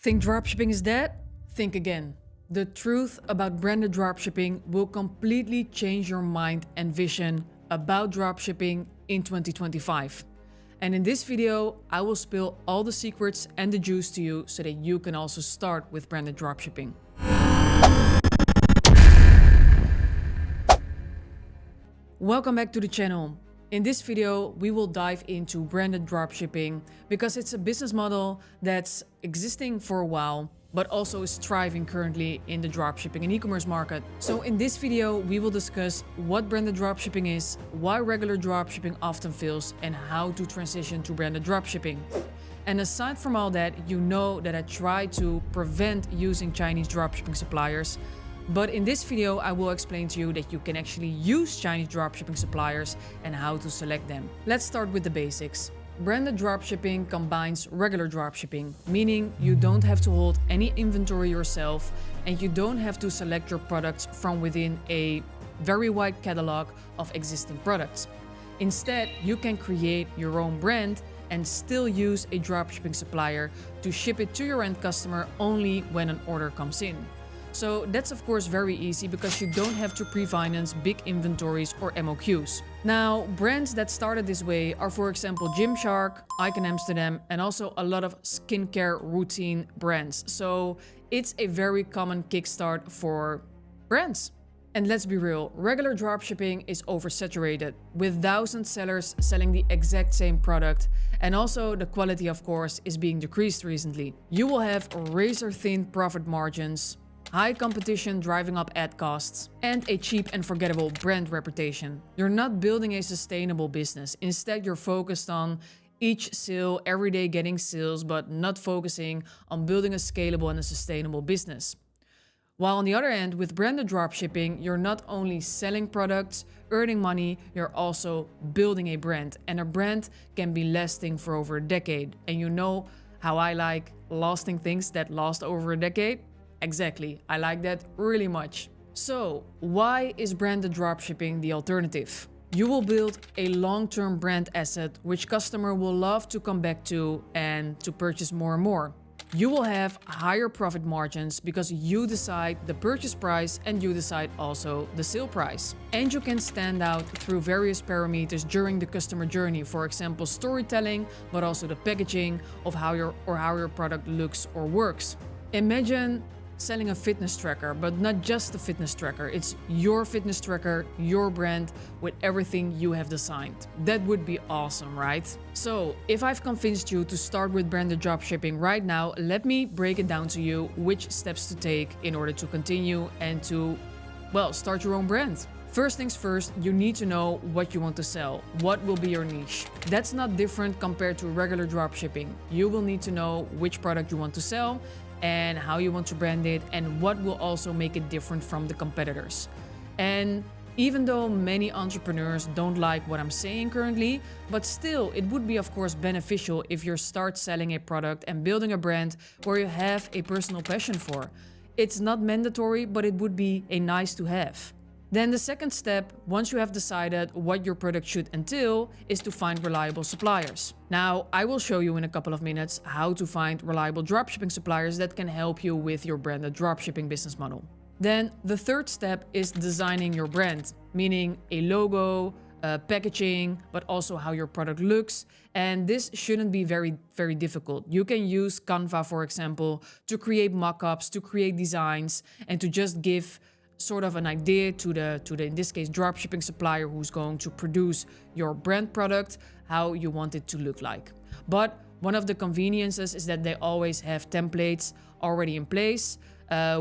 Think dropshipping is dead? Think again. The truth about branded dropshipping will completely change your mind and vision about dropshipping in 2025. And in this video, I will spill all the secrets and the juice to you so that you can also start with branded dropshipping. Welcome back to the channel. In this video, we will dive into branded dropshipping because it's a business model that's existing for a while, but also is thriving currently in the dropshipping and e-commerce market. So in this video, we will discuss what branded dropshipping is, why regular dropshipping often fails, and how to transition to branded dropshipping. And aside from all that, you know that I try to prevent using Chinese dropshipping suppliers. But in this video, I will explain to you that you can actually use Chinese dropshipping suppliers and how to select them. Let's start with the basics. Branded dropshipping combines regular dropshipping, meaning you don't have to hold any inventory yourself and you don't have to select your products from within a very wide catalog of existing products. Instead, you can create your own brand and still use a dropshipping supplier to ship it to your end customer only when an order comes in. So that's of course very easy because you don't have to pre-finance big inventories or MOQs. Now, brands that started this way are, for example, Gymshark, Icon Amsterdam, and also a lot of skincare routine brands. So it's a very common kickstart for brands. And let's be real, regular dropshipping is oversaturated with thousands of sellers selling the exact same product. And also the quality, of course, is being decreased recently. You will have razor-thin profit margins, high competition driving up ad costs, and a cheap and forgettable brand reputation. You're not building a sustainable business. Instead, you're focused on each sale, every day getting sales, but not focusing on building a scalable and a sustainable business. While on the other end, with branded dropshipping, you're not only selling products, earning money, you're also building a brand. And a brand can be lasting for over a decade. And you know how I like lasting things that last over a decade? Exactly, I like that really much. So, why is branded dropshipping the alternative? You will build a long-term brand asset which customer will love to come back to and to purchase more and more. You will have higher profit margins because you decide the purchase price and you decide also the sale price. And you can stand out through various parameters during the customer journey, for example, storytelling, but also the packaging of how your product looks or works. Imagine selling a fitness tracker, but not just a fitness tracker. It's your fitness tracker, your brand, with everything you have designed. That would be awesome, right? So if I've convinced you to start with branded dropshipping right now, let me break it down to you which steps to take in order to continue and to, well, start your own brand. First things first, you need to know what you want to sell. What will be your niche? That's not different compared to regular dropshipping. You will need to know which product you want to sell and how you want to brand it, and what will also make it different from the competitors. And even though many entrepreneurs don't like what I'm saying currently, but still it would be of course beneficial if you start selling a product and building a brand where you have a personal passion for. It's not mandatory, but it would be a nice to have. Then the second step, once you have decided what your product should entail, is to find reliable suppliers. Now, I will show you in a couple of minutes how to find reliable dropshipping suppliers that can help you with your branded dropshipping business model. Then the third step is designing your brand, meaning a logo, packaging, but also how your product looks. And this shouldn't be very, very difficult. You can use Canva, for example, to create mock-ups, to create designs, and to just give sort of an idea to the in this case dropshipping supplier who's going to produce your brand product, how you want it to look like. But one of the conveniences is that they always have templates already in place,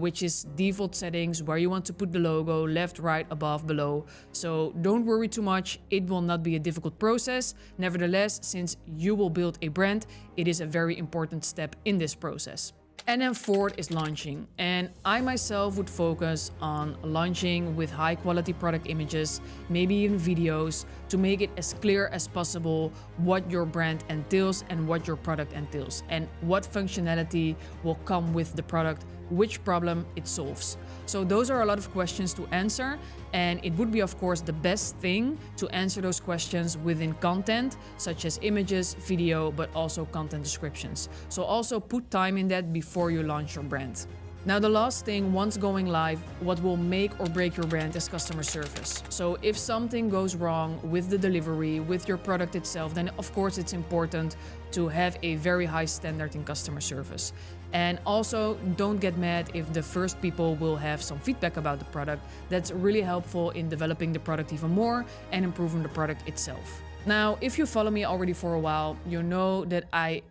which is default settings where you want to put the logo left, right, above, below. So don't worry too much, it will not be a difficult process. Nevertheless, since you will build a brand, it is a very important step in this process. And then fourth is launching. And I myself would focus on launching with high quality product images, maybe even videos, to make it as clear as possible what your brand entails and what your product entails and what functionality will come with the product which problem it solves. So those are a lot of questions to answer, and it would be, of course, the best thing to answer those questions within content, such as images, video, but also content descriptions. So also put time in that before you launch your brand. Now, the last thing, once going live, what will make or break your brand is customer service. So if something goes wrong with the delivery, with your product itself, then of course it's important to have a very high standard in customer service. And also, don't get mad if the first people will have some feedback about the product. That's really helpful in developing the product even more and improving the product itself. Now, if you follow me already for a while, you know that I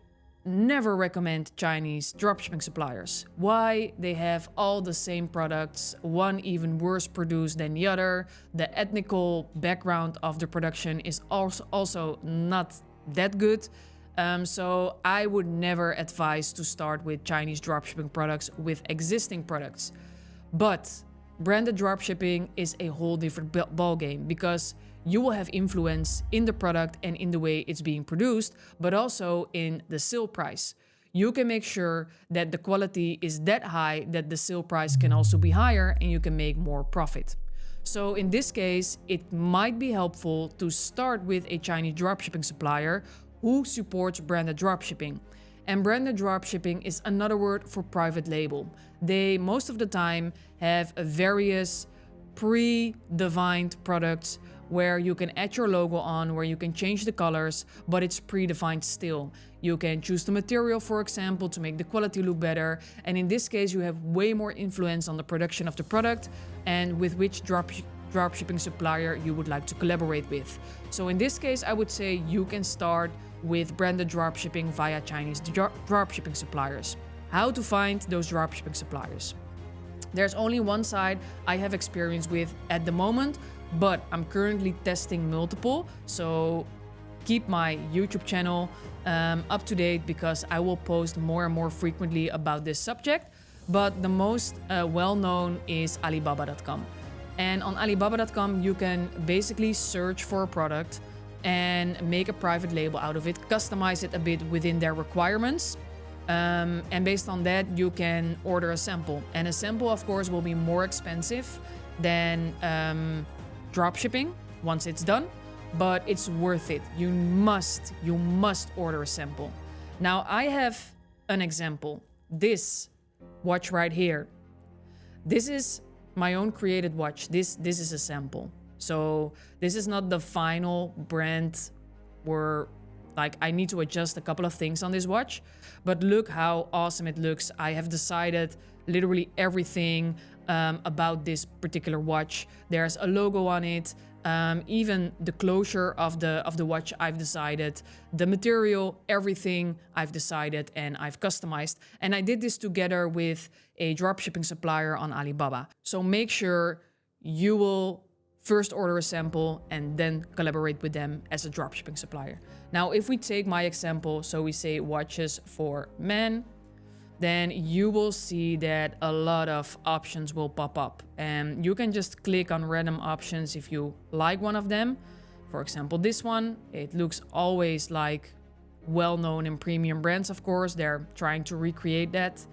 never recommend Chinese dropshipping suppliers. Why? They have all the same products, one even worse produced than the other. The ethnical background of the production is also not that good. So I would never advise to start with Chinese dropshipping products with existing products. But branded dropshipping is a whole different ballgame, because you will have influence in the product and in the way it's being produced, but also in the sale price. You can make sure that the quality is that high that the sale price can also be higher and you can make more profit. So in this case, it might be helpful to start with a Chinese dropshipping supplier who supports branded dropshipping. And branded dropshipping is another word for private label. They most of the time have various pre-defined products where you can add your logo on, where you can change the colors, but it's predefined still. You can choose the material, for example, to make the quality look better. And in this case, you have way more influence on the production of the product and with which dropshipping supplier you would like to collaborate with. So in this case, I would say you can start with branded dropshipping via Chinese dropshipping suppliers. How to find those dropshipping suppliers? There's only one site I have experience with at the moment, but I'm currently testing multiple. So keep my YouTube channel up to date, because I will post more and more frequently about this subject. But the most well-known is Alibaba.com. And on Alibaba.com, you can basically search for a product and make a private label out of it, customize it a bit within their requirements. And based on that, you can order a sample. And a sample, of course, will be more expensive than dropshipping once it's done, but it's worth it. You must order a sample. Now, I have an example. This watch right here. This is my own created watch. This is a sample. So this is not the final brand where I need to adjust a couple of things on this watch, but look how awesome it looks. I have decided literally everything about this particular watch. There's a logo on it. Even the closure of the watch, I've decided. The material, everything I've decided and I've customized. And I did this together with a dropshipping supplier on Alibaba. So make sure you will first order a sample and then collaborate with them as a dropshipping supplier. Now, if we take my example, so we say watches for men, then you will see that a lot of options will pop up. And you can just click on random options if you like one of them. For example, this one, it looks always like well-known and premium brands, of course. They're trying to recreate that.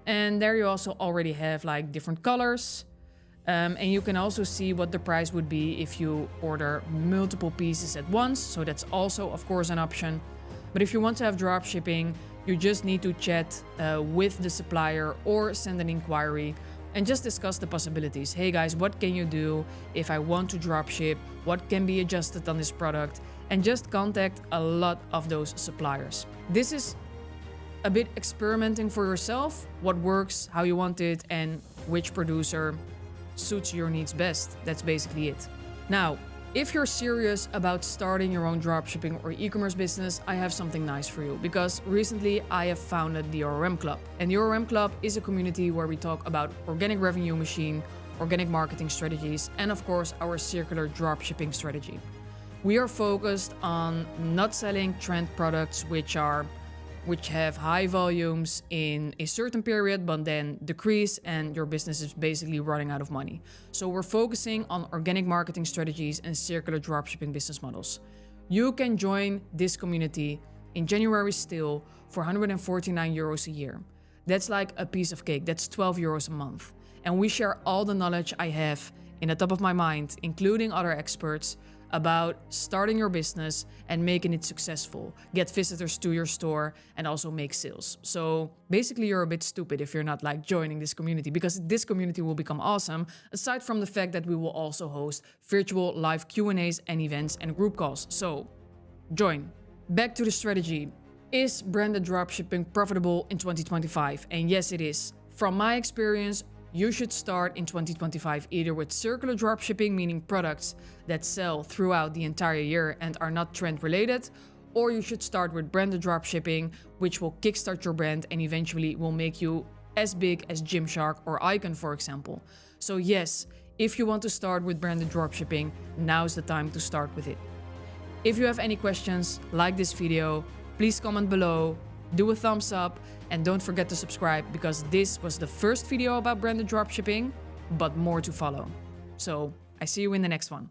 And there you also already have like different colors. And you can also see what the price would be if you order multiple pieces at once. So that's also, of course, an option. But if you want to have drop shipping, you just need to chat with the supplier or send an inquiry and just discuss the possibilities. Hey guys, what can you do if I want to drop ship? What can be adjusted on this product? And just contact a lot of those suppliers. This is a bit experimenting for yourself, what works, how you want it, and which producer suits your needs best. That's basically it. Now, if you're serious about starting your own dropshipping or e-commerce business, I have something nice for you, because recently I have founded the ORM Club. And the ORM Club is a community where we talk about organic revenue machine, organic marketing strategies, and of course our circular dropshipping strategy. We are focused on not selling trend products which have high volumes in a certain period, but then decrease and your business is basically running out of money. So we're focusing on organic marketing strategies and circular dropshipping business models. You can join this community in January still for €149 a year. That's like a piece of cake. That's 12 euros a month. And we share all the knowledge I have in the top of my mind, including other experts, about starting your business and making it successful, get visitors to your store, and also make sales. So basically, you're a bit stupid if you're not like joining this community, because this community will become awesome, aside from the fact that we will also host virtual live Q&As and events and group calls. So join. Back to the strategy. Is branded dropshipping profitable in 2025? And yes, it is. From my experience, you should start in 2025 either with circular dropshipping, meaning products that sell throughout the entire year and are not trend related, or you should start with branded dropshipping, which will kickstart your brand and eventually will make you as big as Gymshark or Icon, for example. So yes, if you want to start with branded dropshipping, now's the time to start with it. If you have any questions, like this video, please comment below, do a thumbs up, and don't forget to subscribe, because this was the first video about branded dropshipping, but more to follow. So I see you in the next one.